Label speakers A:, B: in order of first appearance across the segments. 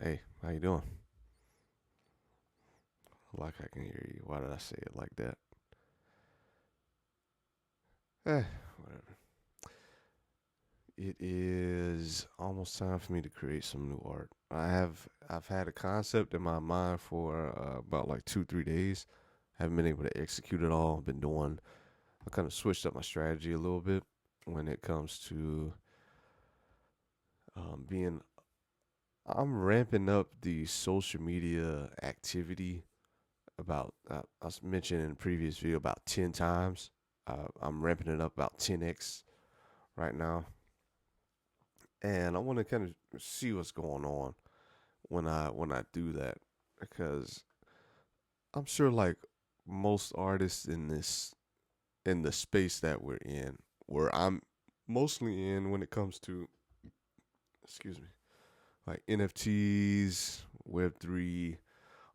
A: Hey, how you doing? Like I can hear you. Why did I say it like that? Whatever. It is almost time for me to create some new art. I've had a concept in my mind for about like 2 3 days. Haven't been able to execute it all. Been doing. I kind of switched up my strategy a little bit when it comes to being. I'm ramping up the social media activity about I was mentioning in the previous video about 10 times. I'm ramping it up about 10x right now, and I want to kind of see what's going on when I do that because I'm sure like most artists in the space that we're in, where I'm mostly in when it comes to excuse me like NFTs, Web3,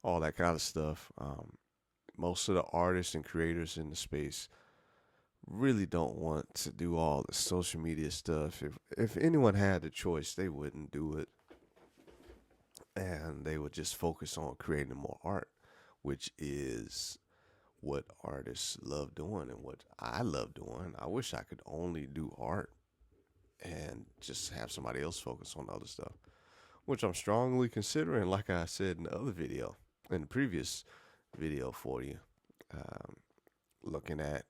A: all that kind of stuff. Most of the artists and creators in the space really don't want to do all the social media stuff. If anyone had the choice, they wouldn't do it, and they would just focus on creating more art, which is what artists love doing and what I love doing. I wish I could only do art and just have somebody else focus on other stuff, which I'm strongly considering. Like I said in the other video, in the previous video for you, um, looking at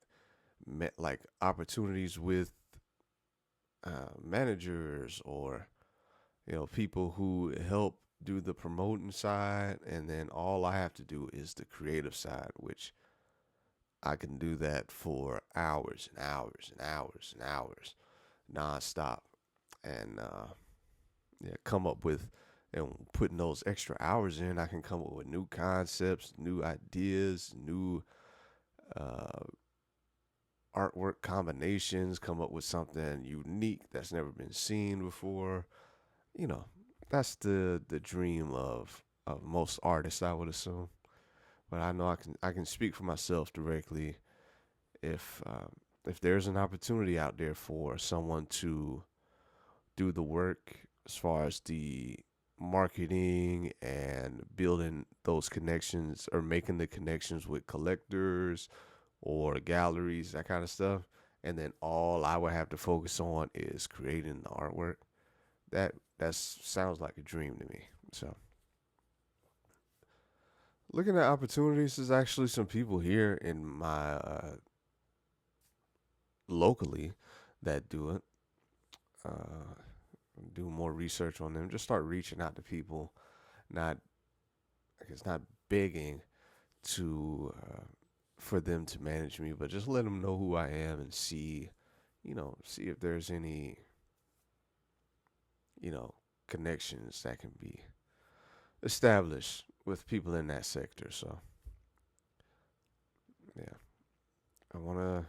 A: like opportunities with managers or people who help do the promoting side, and then all I have to do is the creative side, which I can do that for hours and hours and hours and hours nonstop, and yeah, come up with and putting those extra hours in, I can come up with new concepts, new ideas, new uh, artwork combinations, come up with something unique that's never been seen before. You know, that's the dream of most artists, I would assume. But I know I can speak for myself directly. If there's an opportunity out there for someone to do the work as far as the marketing and building those connections or making the connections with collectors or galleries, that kind of stuff, and then all I would have to focus on is creating the artwork. That sounds like a dream to me. So looking at opportunities, there's actually some people here in my locally that do it. Uh, do more research on them. Just start reaching out to people, not I guess not begging to for them to manage me, but just let them know who I am and see, see if there's any, you know, connections that can be established with people in that sector. So yeah, I wanna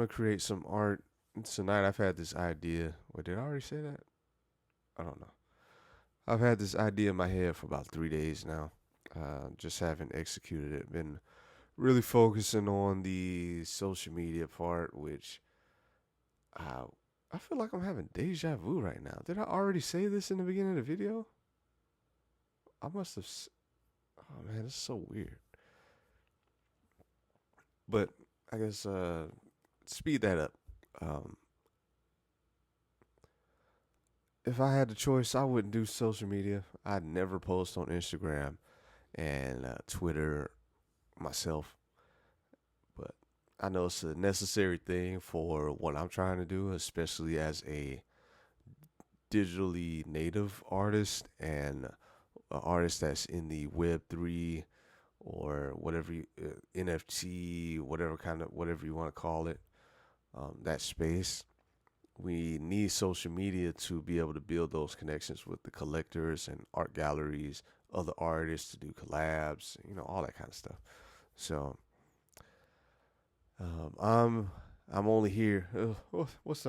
A: create some art tonight. I've had this idea. Wait, did I already say that? I don't know. I've had this idea in my head for about 3 days now. Just haven't executed it. Been really focusing on the social media part, which I I feel like I'm having deja vu right now. Did I already say this in the beginning of the video? I must have. Oh man, it's so weird. But I guess speed that up. Um, if I had the choice, I wouldn't do social media. I'd never post on Instagram and Twitter myself. But I know it's a necessary thing for what I'm trying to do, especially as a digitally native artist and an artist that's in the Web3 or whatever NFT, whatever you want to call it, that space. We need social media to be able to build those connections with the collectors and art galleries, other artists to do collabs, all that kind of stuff. So I'm only here. What's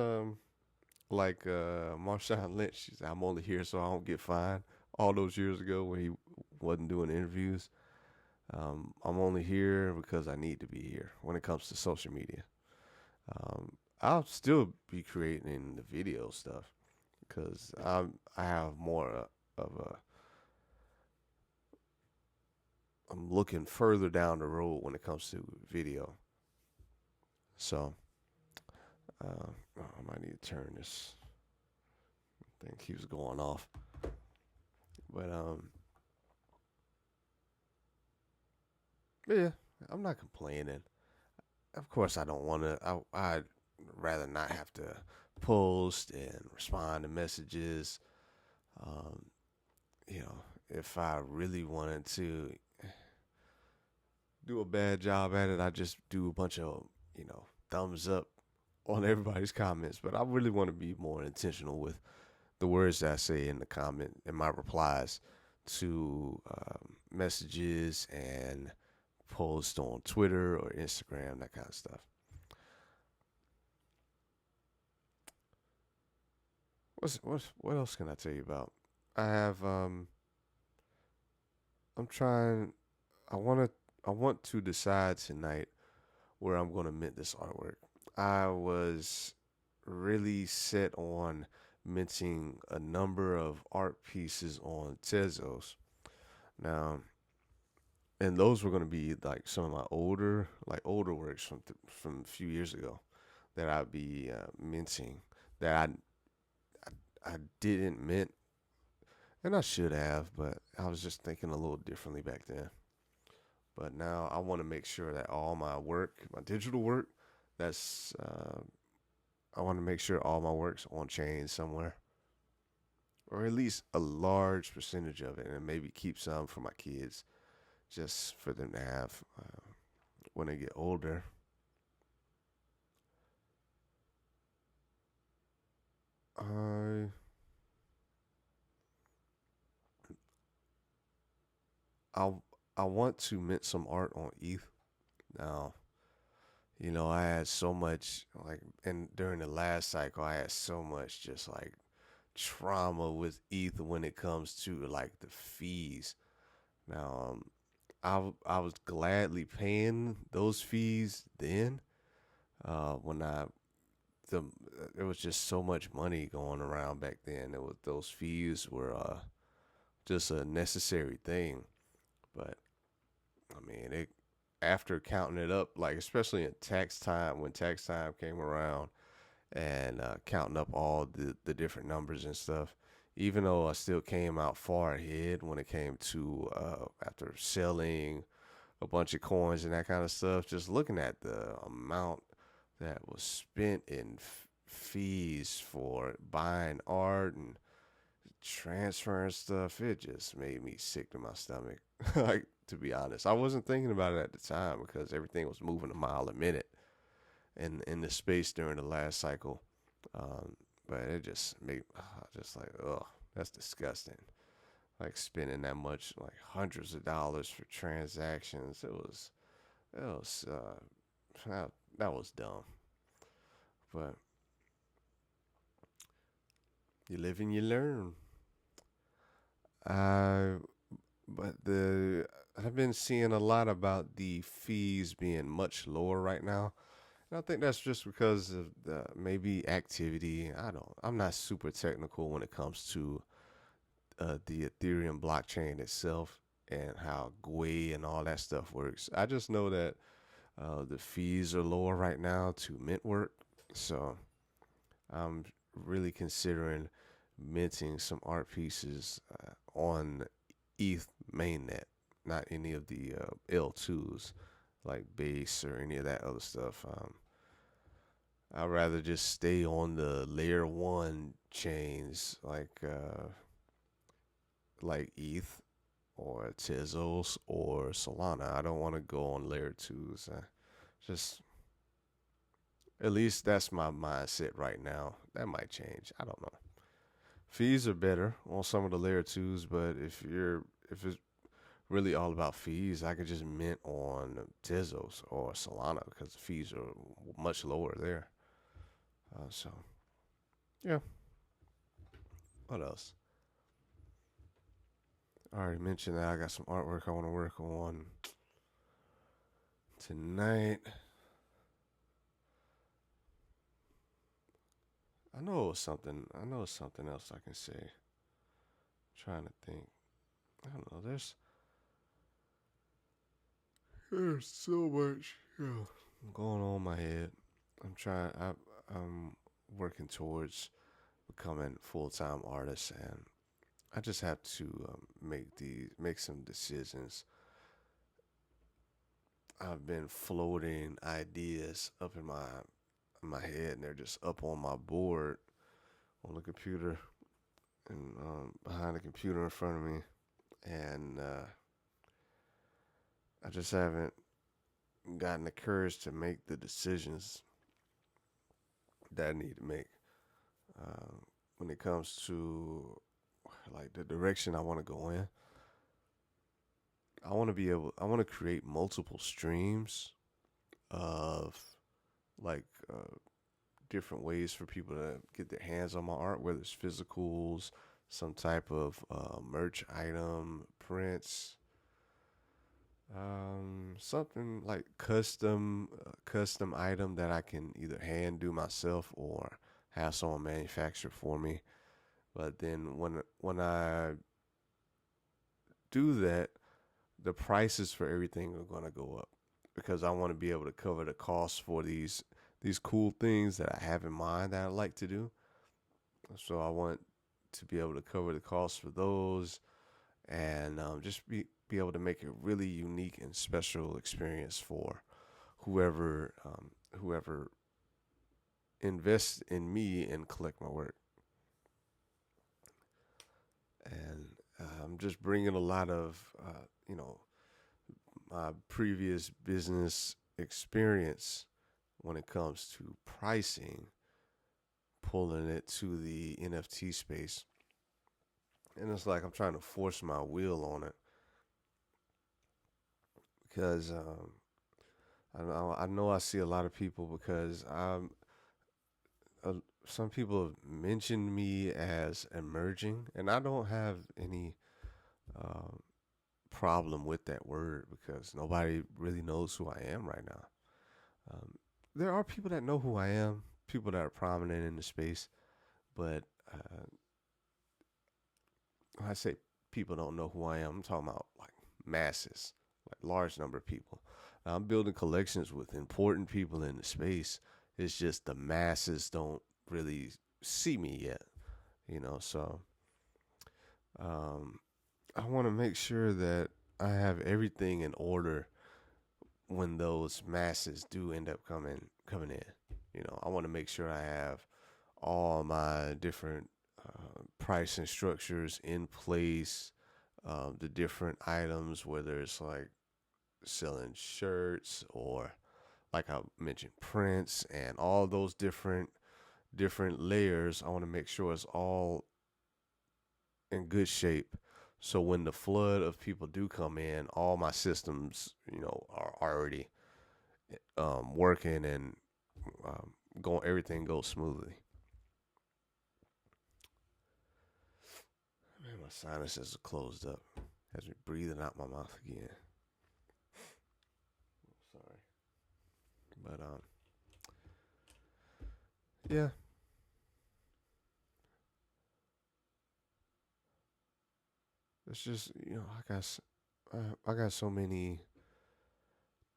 A: like Marshawn Lynch? She said, I'm only here so I don't get fined. All those years ago when he wasn't doing interviews, I'm only here because I need to be here when it comes to social media. I'll still be creating the video stuff because I have more of a looking further down the road when it comes to video. So I might need to turn this thing keeps going off. But yeah, I'm not complaining. Of course, I don't want to. I'd rather not have to post and respond to messages. Um, if I really wanted to do a bad job at it, I just do a bunch of, thumbs up on everybody's comments. But I really want to be more intentional with the words that I say in the comment, in my replies to messages and post on Twitter or Instagram, that kind of stuff. What else can I tell you about? I have I'm trying. I want to decide tonight where I'm going to mint this artwork. I was really set on minting a number of art pieces on Tezos. Now, and those were going to be like some of my older works from a few years ago that I'd be minting that I didn't mint, and I should have, but I was just thinking a little differently back then. But now I want to make sure that all my work, my digital work, I want to make sure all my work's on chain somewhere, or at least a large percentage of it, and maybe keep some for my kids, just for them to have when they get older. I I want to mint some art on ETH now. I had so much and during the last cycle, I had so much just like trauma with ETH when it comes to like the fees. Now, I was gladly paying those fees then. When there was just so much money going around back then. Those fees were just a necessary thing. But I mean, after counting it up, like especially in tax time, when tax time came around, and counting up all the different numbers and stuff, even though I still came out far ahead when it came to after selling a bunch of coins and that kind of stuff, just looking at the amount that was spent in fees for buying art and transferring stuff, it just made me sick to my stomach. Like, to be honest, I wasn't thinking about it at the time because everything was moving a mile a minute in the space during the last cycle. But it just made just like, oh, that's disgusting. Like spending that much, like hundreds of dollars for transactions. That was dumb. But you live and you learn. But I've been seeing a lot about the fees being much lower right now. And I think that's just because of maybe activity. I'm not super technical when it comes to the Ethereum blockchain itself and how GUI and all that stuff works. I just know that the fees are lower right now to mint work. So I'm really considering minting some art pieces on ETH mainnet, not any of the L2s like Base or any of that other stuff. I'd rather just stay on the layer one chains like ETH or Tezos or Solana. I don't want to go on layer twos. Just at least that's my mindset right now. That might change. I don't know. Fees are better on some of the layer twos, but if it's really all about fees, I could just mint on Tezos or Solana because the fees are much lower there. So, yeah. What else? I already mentioned that I got some artwork I want to work on tonight. I know it's something else I can say. I'm trying to think. I don't know. There's so much going on in my head. I'm working towards becoming a full-time artist, and I just have to make some decisions. I've been floating ideas up in my head, and they're just up on my board on the computer and behind the computer in front of me, and I just haven't gotten the courage to make the decisions that I need to make when it comes to like the direction I want to go in. I want to create multiple streams of like different ways for people to get their hands on my art, whether it's physicals, some type of merch item, prints, something like custom item that I can either hand do myself or have someone manufacture for me. But then when I do that, the prices for everything are going to go up because I want to be able to cover the costs for these cool things that I have in mind that I like to do. So I want to be able to cover the costs for those and just be able to make a really unique and special experience for whoever invests in me and collect my work. And I'm just bringing a lot of my previous business experience when it comes to pricing, pulling it to the NFT space. And it's like I'm trying to force my will on it because I know I see a lot of people because some people have mentioned me as emerging, and I don't have any um, problem with that word because nobody really knows who I am right now. Um, there are people that know who I am, people that are prominent in the space, but when I say people don't know who I am, I'm talking about like masses, like large number of people. Now, I'm building collections with important people in the space. It's just the masses don't really see me yet, So um, I want to make sure that I have everything in order when those masses do end up coming in. I want to make sure I have all my different pricing structures in place, the different items, whether it's like selling shirts or like I mentioned prints and all those different layers. I want to make sure it's all in good shape. So when the flood of people do come in, all my systems, are already working and going. Everything goes smoothly. Man, my sinuses are closed up. Has me breathing out my mouth again. Sorry, but yeah. It's just I got so many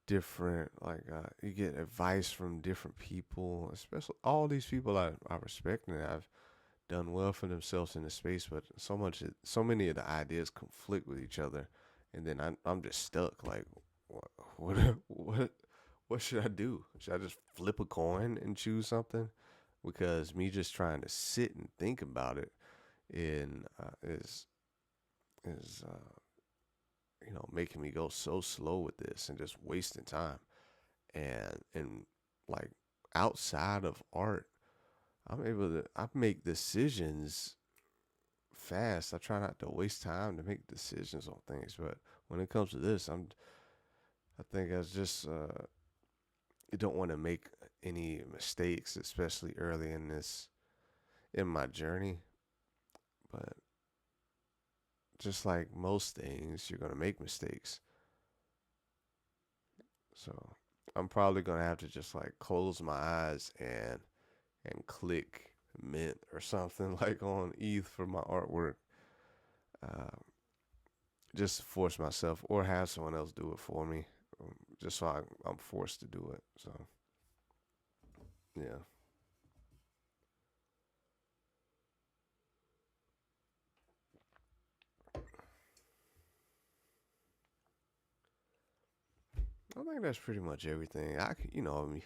A: different you get advice from different people, especially all these people I respect and I've done well for themselves in the space, but so many of the ideas conflict with each other, and then I'm just stuck. Like, what what what should I do? Should I just flip a coin and choose something? Because me just trying to sit and think about it in is making me go so slow with this and just wasting time. And like outside of art, I make decisions fast. I try not to waste time to make decisions on things, but when it comes to this, I think I just don't want to make any mistakes, especially early in my journey. But just like most things, you're gonna make mistakes. So I'm probably gonna have to just like close my eyes and click mint or something like on ETH for my artwork. Um, just to force myself or have someone else do it for me. just so I'm forced to do it. So yeah. I think that's pretty much everything. You know me,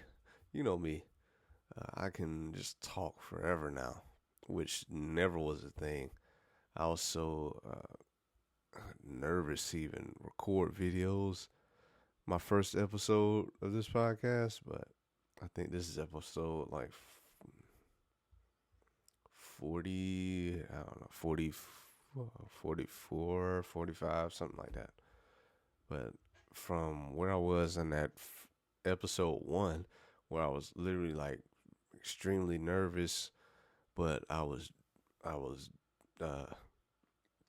A: you know me. I can just talk forever now, which never was a thing. I was so nervous to even record videos. My first episode of this podcast, but I think this is episode like 40, I don't know, 40, 44, 45, something like that. But from where I was in that episode one, where I was literally like extremely nervous, but I was uh,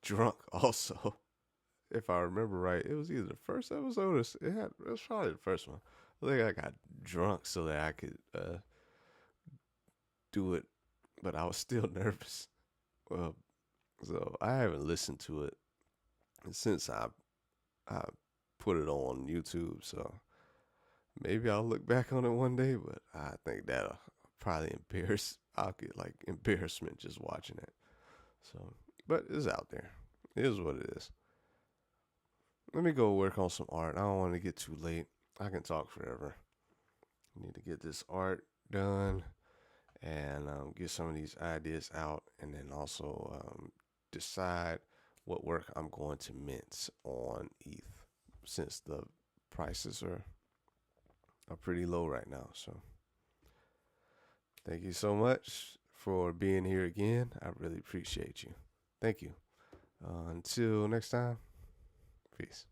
A: drunk also. If I remember right, it was either the first episode or it was probably the first one. I think I got drunk so that I could do it, but I was still nervous. Well, so I haven't listened to it since I put it on YouTube. So maybe I'll look back on it one day, but I think that'll probably embarrass. I'll get like embarrassment just watching it. So, but it's out there. It is what it is. Let me go work on some art. I don't want to get too late. I can talk forever. Need to get this art done and get some of these ideas out, and then also decide what work I'm going to mint on ETH, since the prices are pretty low right now. So thank you so much for being here again. I really appreciate you. Thank you. Until next time, peace.